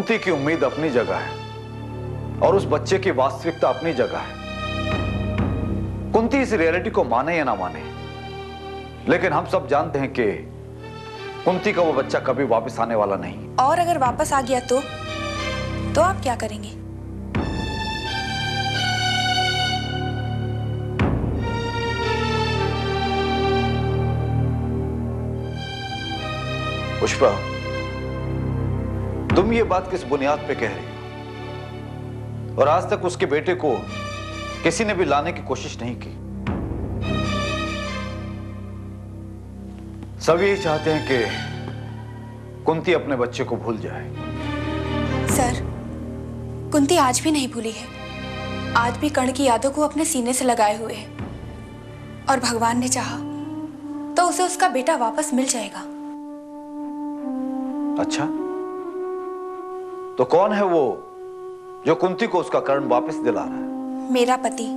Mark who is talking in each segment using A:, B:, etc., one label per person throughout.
A: कुंती की उम्मीद अपनी जगह है और उस बच्चे की वास्तविकता अपनी जगह है। कुंती इस रियलिटी को माने या ना माने, लेकिन हम सब जानते हैं कि कुंती का वो बच्चा कभी वापस आने वाला नहीं।
B: और अगर वापस आ गया तो आप क्या करेंगे?
A: पुष्पा, तुम ये बात किस बुनियाद पे कह रही हो? और आज तक उसके बेटे को किसी ने भी लाने की कोशिश नहीं की। सब यही चाहते हैं कि कुंती अपने बच्चे को भूल जाए।
B: सर, कुंती आज भी नहीं भूली है। आज भी कर्ण की यादों को अपने सीने से लगाए हुए है और भगवान ने चाहा तो उसे उसका बेटा वापस मिल जाएगा।
A: अच्छा, तो कौन है वो जो कुंती को उसका कर्ण वापस दिला रहा है?
B: मेरा पति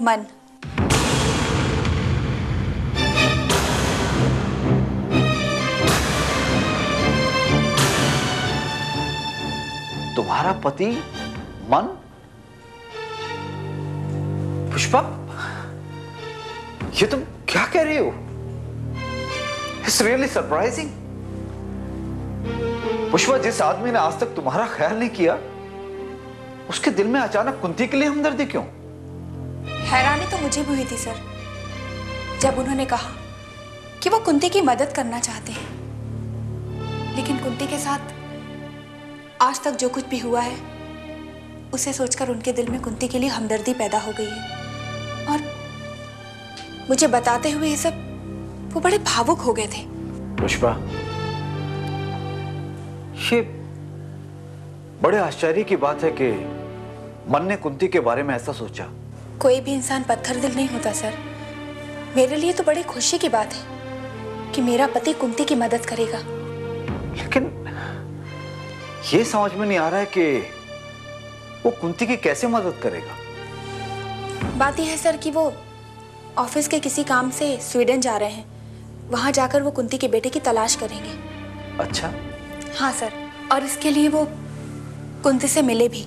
B: मन।
A: तुम्हारा पति मन? पुष्पा, ये तुम क्या कह रही हो? It's really surprising. पुष्पा, जिस आदमी ने आज तक तुम्हारा ख्याल नहीं किया, उसके दिल में अचानक कुंती के लिए हमदर्दी क्यों?
B: हैरानी तो मुझे भी हुई थी सर, जब उन्होंने कहा कि वो कुंती की मदद करना चाहते हैं। लेकिन कुंती के साथ आज तक जो कुछ भी हुआ है, उसे सोचकर उनके दिल में कुंती के लिए हमदर्दी पैदा हो गई है। और मुझे बताते हुए ये सब वो बड़े भावुक हो गए थे।
A: पुष्पा, ये बड़े आश्चर्य की बात है कि मन ने कुंती के बारे में ऐसा सोचा।
B: कोई भी इंसान पत्थर दिल नहीं होता सर। मेरे लिए तो बड़ी खुशी की बात है कि मेरा पति कुंती की मदद करेगा।
A: लेकिन ये समझ में नहीं आ रहा है कि वो कुंती की कैसे मदद करेगा।
B: बात यह है सर कि वो ऑफिस के किसी काम से स्वीडन जा रहे हैं। वहां जाकर वो कुंती के बेटे की तलाश करेंगे।
A: अच्छा।
B: हाँ सर, और इसके लिए वो कुंती से मिले भी।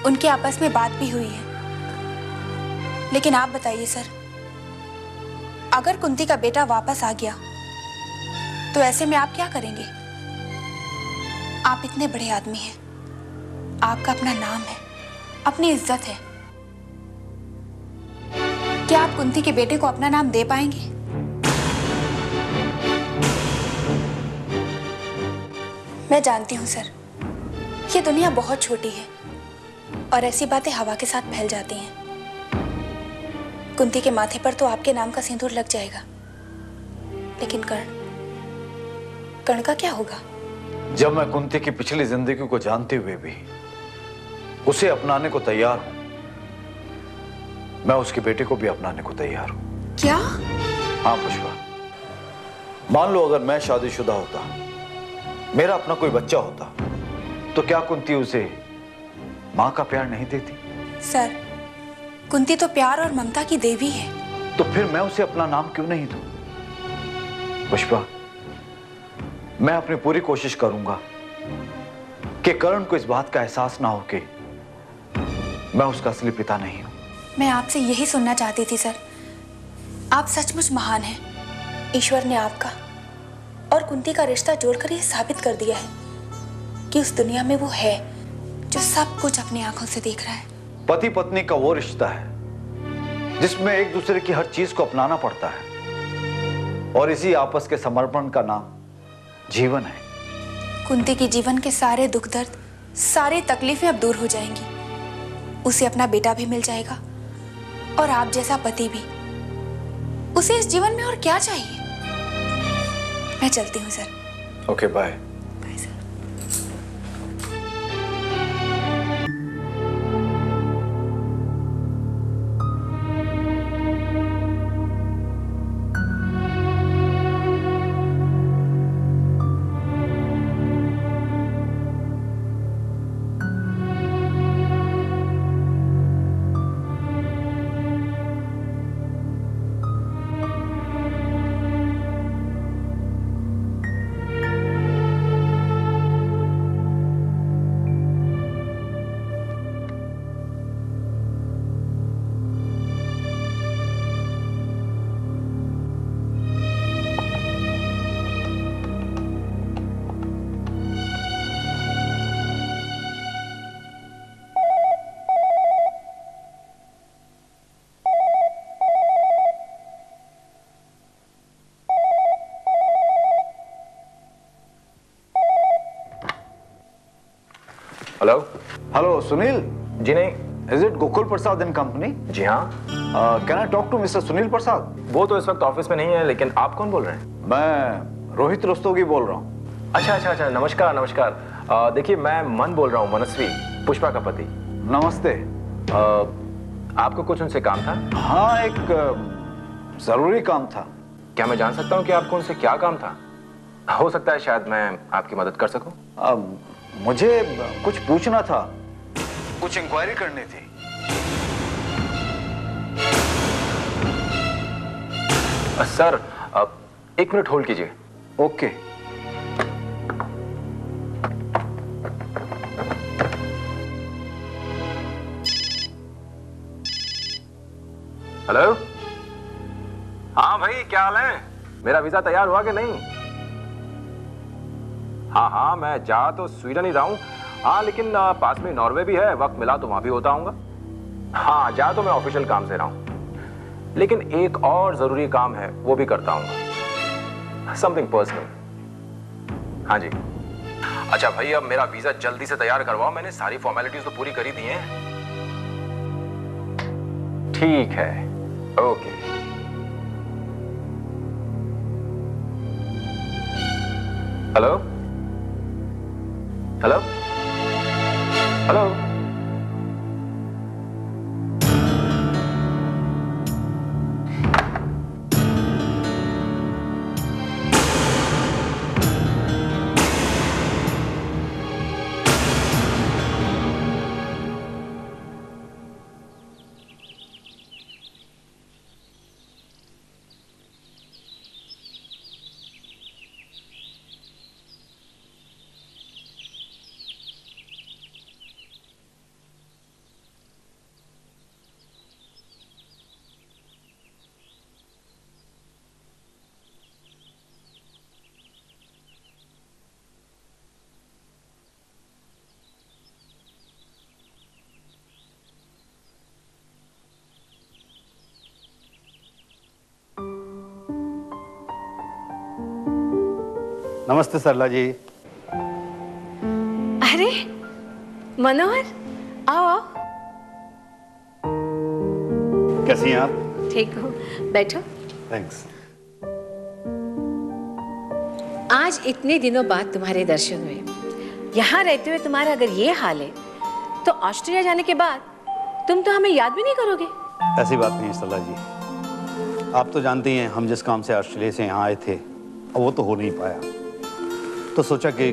B: उनके आपस में बात भी हुई है। लेकिन आप बताइए सर, अगर कुंती का बेटा वापस आ गया तो ऐसे में आप क्या करेंगे? आप इतने बड़े आदमी हैं, आपका अपना नाम है, अपनी इज्जत है। क्या आप कुंती के बेटे को अपना नाम दे पाएंगे? मैं जानती हूं सर, ये दुनिया बहुत छोटी है और ऐसी बातें हवा के साथ फैल जाती हैं। कुंती के माथे पर तो आपके नाम का सिंदूर लग जाएगा, लेकिन कर्ण का क्या होगा?
A: जब मैं कुंती की पिछली जिंदगी को जानते हुए भी उसे अपनाने को तैयार हूं, मैं उसके बेटे को भी अपनाने को तैयार हूं।
B: क्या?
A: हाँ पुष्पा, मान लो अगर मैं शादीशुदा होता, मेरा अपना कोई बच्चा होता, तो क्या कुंती उसे मां का प्यार नहीं देती?
B: सर, कुंती तो प्यार और ममता की देवी है।
A: तो फिर मैं उसे अपना नाम क्यों नहीं दूं? पुष्पा, मैं अपनी पूरी कोशिश करूंगा कि कर्ण को इस बात का एहसास ना हो कि मैं उसका असली पिता नहीं हूं।
B: मैं आपसे यही सुनना चाहती थी सर। आप सचमुच महान हैं। ईश्वर ने आपका और कुंती का रिश्ता जोड़कर यह साबित कर दिया है कि उस दुनिया में वो है जो सब कुछ अपनी आंखों से देख रहा है।
A: पति पत्नी का वो रिश्ता है जिसमें एक दूसरे की हर चीज को अपनाना पड़ता है, और इसी आपस के समर्पण का नाम जीवन है।
B: कुंती की जीवन के सारे दुख दर्द, सारी तकलीफें अब दूर हो जाएंगी। उसे अपना बेटा भी मिल जाएगा और आप जैसा पति भी। उसे इस जीवन में और क्या चाहिए? मैं चलती हूँ सर।
A: Okay, bye.
B: Bye sir.
C: Hello.
A: Hello Sunil,
C: जी नहीं।
A: Is it Gokul Prasad and company?
C: जी हाँ।
A: Can I talk to mister Sunil Prasad?
C: वो तो इस वक्त ऑफिस में नहीं है, लेकिन आप कौन बोल रहे हैं?
A: मैं रोहित रस्तोगी बोल रहा हूँ।
C: अच्छा, नमस्कार नमस्कार। देखिए, मैं मन बोल रहा हूँ, मनस्वी, पुष्पा का पति।
A: नमस्ते।
C: आपको कुछ उनसे काम था?
A: हाँ, एक जरूरी काम था।
C: क्या मैं जान सकता हूँ कि आपको उनसे क्या काम था? हो सकता है शायद मैं आपकी मदद कर सकूं।
A: मुझे कुछ पूछना था, कुछ इंक्वायरी करनी थी।
C: सर, 1 मिनट होल्ड कीजिए।
A: ओके।
C: हेलो। हाँ भाई, क्या हाल है? मेरा वीजा तैयार हुआ कि नहीं? हाँ, मैं जा तो स्वीडन ही रहा हूँ। हाँ, लेकिन पास में नॉर्वे भी है, वक्त मिला तो वहां भी होता हूँगा। हाँ, जा तो मैं ऑफिशियल काम से रहा हूँ, लेकिन एक और जरूरी काम है, वो भी करता हूँ, समथिंग पर्सनल। हाँ जी। अच्छा भाई, अब मेरा वीजा जल्दी से तैयार करवाओ, मैंने सारी फॉर्मेलिटीज तो पूरी करी दी हैं। ठीक है, ओके। Hello hello hello.
D: नमस्ते सरला जी।
E: अरे मनोहर, आओ आओ।
D: कैसी हैं आप?
E: ठीक हो, बैठो।
D: थैंक्स।
E: आज इतने दिनों बाद तुम्हारे दर्शन हुए। यहाँ रहते हुए तुम्हारा अगर ये हाल है, तो ऑस्ट्रेलिया जाने के बाद तुम तो हमें याद भी नहीं करोगे।
D: ऐसी बात नहीं है सरला जी, आप तो जानती हैं हम जिस काम से ऑस्ट्रेलिया से यहाँ आए थे, और वो तो हो नहीं पाया, तो सोचा कि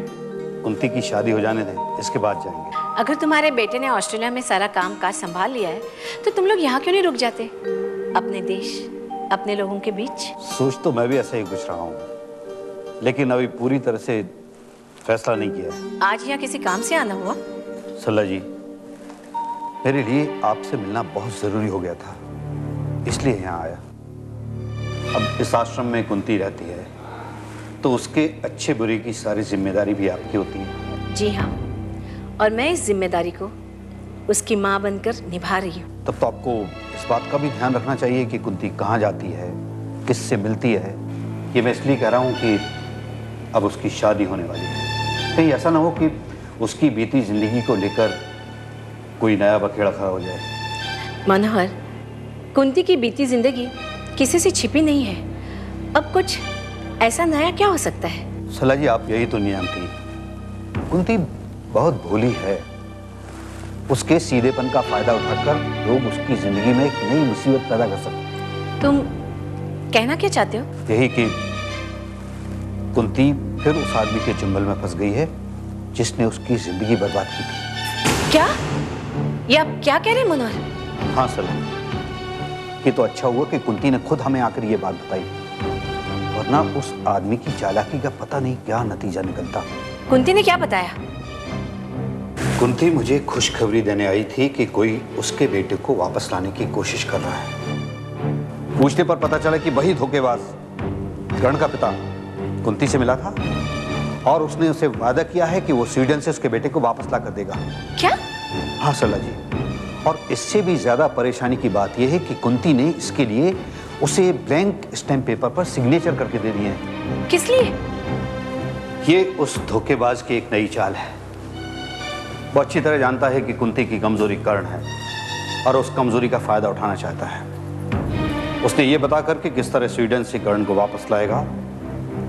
D: कुंती की शादी हो जाने दें, इसके बाद जाएंगे।
E: अगर तुम्हारे बेटे ने ऑस्ट्रेलिया में सारा काम काज संभाल लिया है, तो तुम लोग यहाँ क्यों नहीं रुक जाते, अपने देश, अपने लोगों के बीच?
D: सोच तो मैं भी ऐसा ही कुछ रहा हूँ, लेकिन अभी पूरी तरह से फैसला नहीं किया है।
E: आज यहाँ किसी काम से आना हुआ?
D: सरला जी, मेरे लिए आपसे मिलना बहुत जरूरी हो गया था, इसलिए यहाँ आया। अब इस आश्रम में कुंती रहती है, तो उसके अच्छे बुरे की सारी जिम्मेदारी भी आपकी होती है।
E: जी हाँ, और मैं इस जिम्मेदारी को उसकी माँ बनकर निभा रही हूँ।
D: तब तो आपको इस बात का भी ध्यान रखना चाहिए कि कुंती कहाँ जाती है, किससे मिलती है। ये मैं इसलिए कह रहा हूँ कि अब उसकी शादी होने वाली है, कहीं ऐसा ना हो कि उसकी बीती जिंदगी को लेकर कोई नया बखेड़ा खड़ा हो जाए।
E: मनोहर, कुंती की बीती जिंदगी किसी से छिपी नहीं है। अब कुछ ऐसा नया क्या हो सकता है?
D: सला जी, आप यही तो नहीं जानती, कुंती बहुत भोली है। उसके सीधेपन का फायदा उठाकर लोग उसकी जिंदगी में एक नई मुसीबत पैदा कर सकते हैं।
E: तुम कहना क्या चाहते हो?
D: यही कि कुंती फिर उस आदमी के चुंगल में फंस गई है जिसने उसकी जिंदगी बर्बाद की थी।
E: क्या? ये आप क्या कह रहे हैं मनोहर?
D: हाँ सला, ये तो अच्छा हुआ कि कुंती ने खुद हमें आकर ये बात बताई, वरना उस आदमी की चालाकी का पता नहीं क्या नतीजा निकलता।
E: कुंती ने क्या बताया?
D: कुंती मुझे खुशखबरी देने आई थी कि कोई उसके बेटे को वापस लाने की कोशिश कर रहा है। पूछने पर पता चला कि वही धोखेबाज कर्ण का पिता कुंती से मिला था और उसने उसे वादा किया है कि वो स्वीडन से उसके बेटे को वापस ला कर देगा।
E: क्या?
D: हाँ सरला जी, और इससे भी ज्यादा परेशानी की बात यह है कि कुंती ने इसके लिए उसे ब्लैंक स्टैम्प पेपर पर सिग्नेचर करके दे दिए हैं।
E: किस लिए?
D: ये उस धोखेबाज की एक नई चाल है। वो अच्छी तरह जानता है कि कुंती की कमजोरी कर्ण है और उस कमजोरी का फायदा उठाना चाहता है। उसने ये बता करके किस तरह स्वीडन से कर्ण को वापस लाएगा।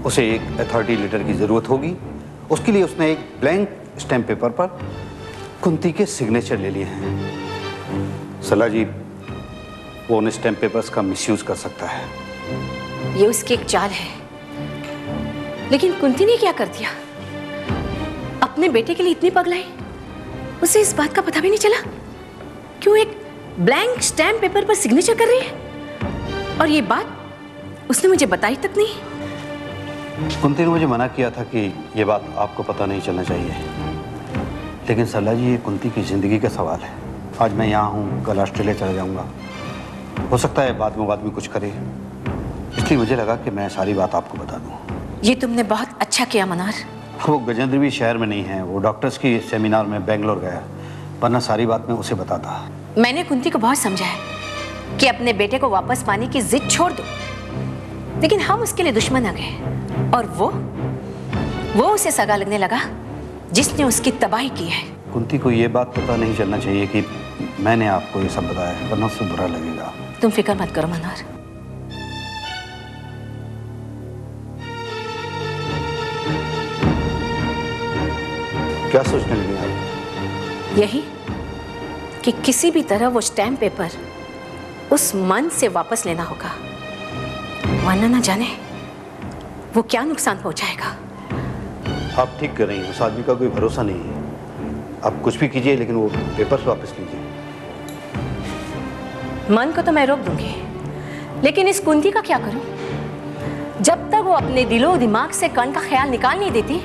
D: उसे एक अथॉरिटी लेटर की जरूरत होगी। उसके लिए उसने एक ब्लैंक स्टैम्प पेपर पर कुंती के सिग्नेचर ले लिए हैं। सलाह जी, वो उन स्टैम्प पेपर्स का मिसयूज कर सकता है।
E: ये उसकी एक चाल है, लेकिन कुंती ने क्या कर दिया? अपने बेटे के लिए इतनी पगलाई, उसे इस बात का पता भी नहीं चला क्यों एक ब्लैंक स्टैम्प पेपर पर सिग्नेचर कर रही है। और ये बात उसने मुझे बताई तक नहीं।
D: कुंती ने मुझे मना किया था कि ये बात आपको पता नहीं चलना चाहिए, लेकिन सरला जी, ये कुंती की जिंदगी का सवाल है। आज मैं यहाँ हूँ, कल ऑस्ट्रेलिया चला जाऊँगा। हो सकता है बाद में वो आदमी कुछ करे, इसलिए मुझे लगा कि मैं सारी बात आपको बता दूँ।
E: ये तुमने बहुत अच्छा किया मनार।
D: वो गजेंद्र भी शहर में नहीं है, वो डॉक्टर्स की सेमिनार में बेंगलोर गया, वरना सारी बात मैं उसे बताता।
E: मैंने कुंती को बहुत समझाया कि अपने बेटे को वापस पाने की जिद छोड़ दो, लेकिन हम उसके लिए दुश्मन आ गए और वो उसे सगा लगने लगा जिसने उसकी तबाही की है।
D: कुंती को ये बात पता नहीं चलना चाहिए कि मैंने आपको ये सब बताया है, वरना उसे बुरा लगेगा।
E: तुम फिक्र मत करो मनार।
D: क्या सोचने लगे आप?
E: यही कि किसी भी तरह वो स्टैम्प पेपर उस मन से वापस लेना होगा, वरना ना जाने वो क्या नुकसान पहुंचाएगा।
D: आप ठीक कर रही हैं, उस आदमी का कोई भरोसा नहीं है। आप कुछ भी कीजिए, लेकिन वो पेपर्स वापस लीजिए।
E: मन को तो मैं रोक दूंगी, लेकिन इस कुंती का क्या करूं? जब तक वो अपने दिलो दिमाग से कर्ण का ख्याल निकाल नहीं देती,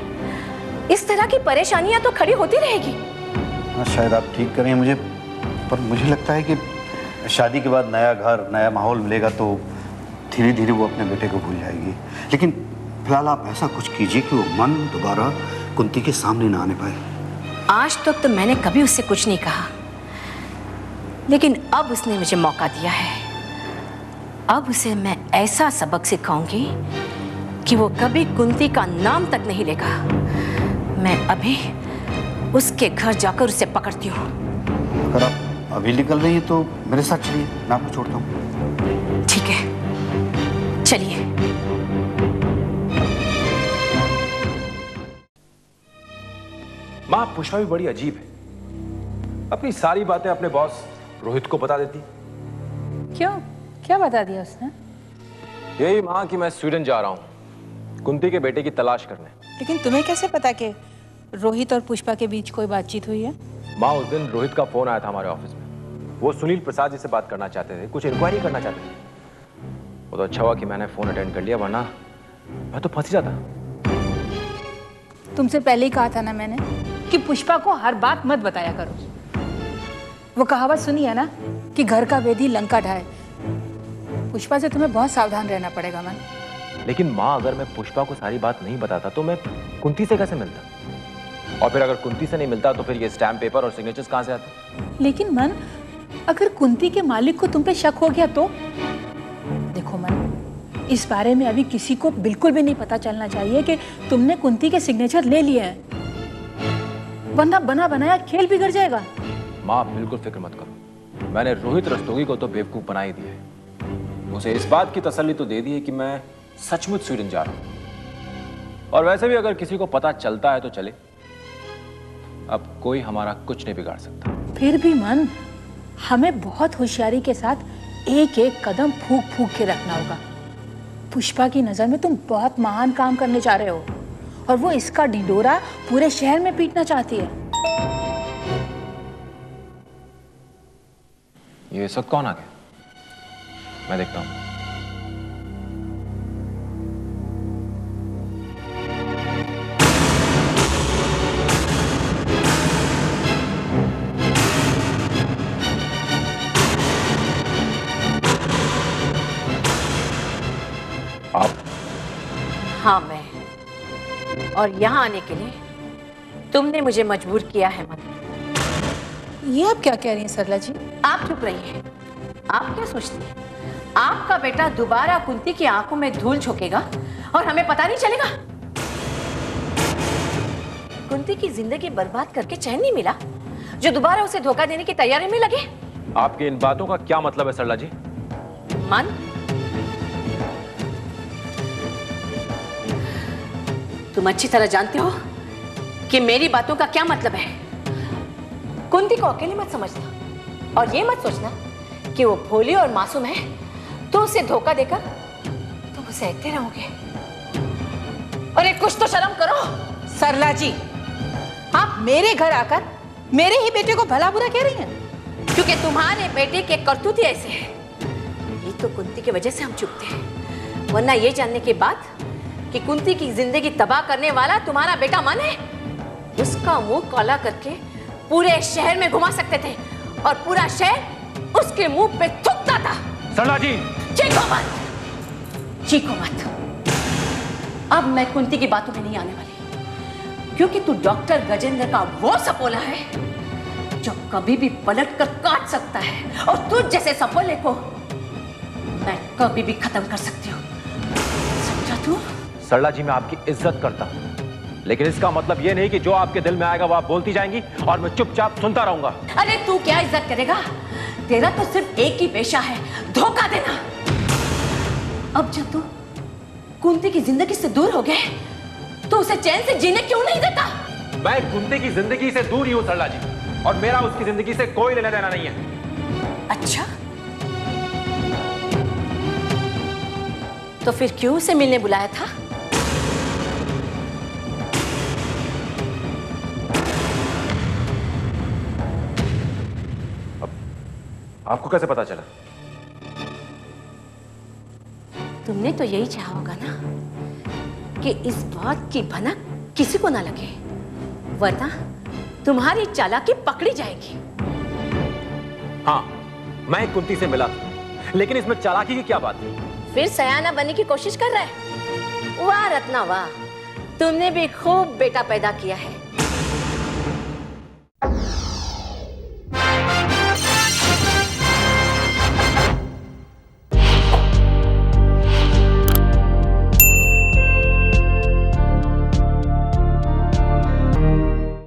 E: इस तरह की परेशानियां तो खड़ी होती रहेगी।
D: हाँ, शायद आप ठीक करें मुझे, पर मुझे लगता है कि शादी के बाद नया घर, नया माहौल मिलेगा तो धीरे धीरे वो अपने बेटे को भूल जाएगी। लेकिन फिलहाल आप ऐसा कुछ कीजिए कि वो मन दोबारा कुंती के सामने ना आने पाए।
E: आज तक तो मैंने कभी उससे कुछ नहीं कहा, लेकिन अब उसने मुझे मौका दिया है। अब उसे मैं ऐसा सबक सिखाऊंगी कि वो कभी कुंती का नाम तक नहीं लेगा। मैं अभी उसके घर जाकर उसे पकड़ती हूँ।
D: अगर आप अभी निकल रही हैं तो मेरे साथ चलिए, मैं आपको छोड़ता हूँ।
E: ठीक है, चलिए।
C: माँ, पुष्पा भी बड़ी अजीब है। अपनी सारी बातें अपने बॉस रोहित को बता देती।
F: क्यों? क्या बता दिया उसने?
C: यही माँ कि मैं स्वीडन जा रहा हूँ कुंती के बेटे की तलाश करने।
F: लेकिन तुम्हें कैसे पता कि रोहित और पुष्पा के बीच कोई बातचीत हुई है?
C: माँ, उस दिन रोहित का फोन आया था हमारे ऑफिस में। वो सुनील प्रसाद जी से बात करना चाहते थे, कुछ इंक्वायरी करना चाहते थे। वो तो अच्छा हुआ कि मैंने फोन अटेंड कर लिया, वरना मैं तो फंस ही जाता।
F: तुमसे पहले ही कहा था ना मैंने कि पुष्पा को हर बात मत बताया करो। वो कहावत सुनी है ना कि घर का वेदी लंका ढाए। पुष्पा से तुम्हें बहुत सावधान रहना पड़ेगा मन।
C: लेकिन माँ, अगर मैं पुष्पा को सारी बात नहीं बताता तो मैं कुंती से कैसे मिलता? और फिर अगर कुंती से नहीं मिलता तो फिर ये स्टैम्प पेपर और सिग्नेचर्स कहाँ से आते?
F: लेकिन मन, अगर कुंती के मालिक को तुम पे शक हो गया तो? देखो मन, इस बारे में अभी किसी को बिल्कुल भी नहीं पता चलना चाहिए कि तुमने कुंती के सिग्नेचर ले लिए हैं, वरना बना बनाया खेल बिगड़ जाएगा।
C: माँ, बिल्कुल फिक्र मत करो। मैंने रोहित रस्तोगी को तो बेवकूफ बना ही दिया है। उसे इस बात की तसल्ली तो दे दी है कि मैं सचमुच स्वीडन जा रहा हूं। और वैसे भी अगर किसी को पता चलता है तो चले, अब कोई हमारा कुछ नहीं बिगाड़ सकता।
F: फिर भी मन, हमें बहुत होशियारी के साथ एक एक कदम फूंक फूंक के रखना होगा। पुष्पा की नजर में तुम बहुत महान काम करने जा रहे हो और वो इसका ढिंढोरा पूरे शहर में पीटना चाहती है।
C: ये इस वक्त कौन आ गया? मैं देखता हूं। आप?
E: हाँ, मैं। और यहाँ आने के लिए तुमने मुझे मजबूर किया है मन।
F: ये आप क्या कह रही हैं सरला जी?
E: आप चुप रहिए। आप क्या सोचती हैं? आपका बेटा दोबारा कुंती की आंखों में धूल झोंकेगा और हमें पता नहीं चलेगा? कुंती की जिंदगी बर्बाद करके चैन नहीं मिला जो दोबारा उसे धोखा देने की तैयारी में लगे?
C: आपकी इन बातों का क्या मतलब है सरला जी?
E: मन, तुम अच्छी तरह जानते हो कि मेरी बातों का क्या मतलब है। कुंती को अकेले मत समझना और ये मत सोचना कि वो भोली और मासूम है तो उसे धोखा देकर तुम उसे सहते रहोगे। अरे कुछ तो शर्म करो।
F: सरला जी, आप मेरे घर आकर मेरे ही बेटे को भला बुरा कह रही हैं?
E: क्योंकि तुम्हारे बेटे के करतूत ही ऐसे हैं। ये तो कुंती की वजह से हम चुप थे, वरना ये जानने के बाद कि कुंती की जिंदगी तबाह करने वाला तुम्हारा बेटा मन है, उसका मुंह काला करके पूरे शहर में घुमा सकते थे और पूरा शहर उसके मुंह पे थूकता था।
C: सरला जी,
E: चीखो मत, चीखो मत। अब मैं कुंती की बातों में नहीं आने वाली, क्योंकि तू डॉक्टर गजेंद्र का वो सपोला है जो कभी भी पलट कर काट सकता है, और तुझ जैसे सपोले को मैं कभी भी खत्म कर सकती हूँ, समझा तू?
C: सरला जी, मैं आपकी इज्जत करता हूं, लेकिन इसका मतलब यह नहीं कि जो आपके दिल में आएगा वो आप बोलती जाएंगी और मैं चुपचाप सुनता रहूंगा।
E: अरे तू क्या इज्जत करेगा? तेरा तो सिर्फ एक ही पेशा है, धोखा देना। अब जब तू कुंती की जिंदगी से दूर हो गए तो उसे चैन से जीने क्यों नहीं देता?
C: मैं कुंती की जिंदगी से दूर ही हूं सरला जी, और मेरा उसकी जिंदगी से कोई लेना देना नहीं है।
E: अच्छा, तो फिर क्यों उसे मिलने बुलाया था?
C: आपको कैसे पता चला?
E: तुमने तो यही चाहा होगा ना कि इस बात की भनक किसी को ना लगे, वरना तुम्हारी चालाकी पकड़ी जाएगी।
C: हाँ, मैं कुंती से मिला था, लेकिन इसमें चालाकी की क्या बात है?
E: फिर सयाना बनने की कोशिश कर रहा है? वाह रत्ना वाह, तुमने भी खूब बेटा पैदा किया है।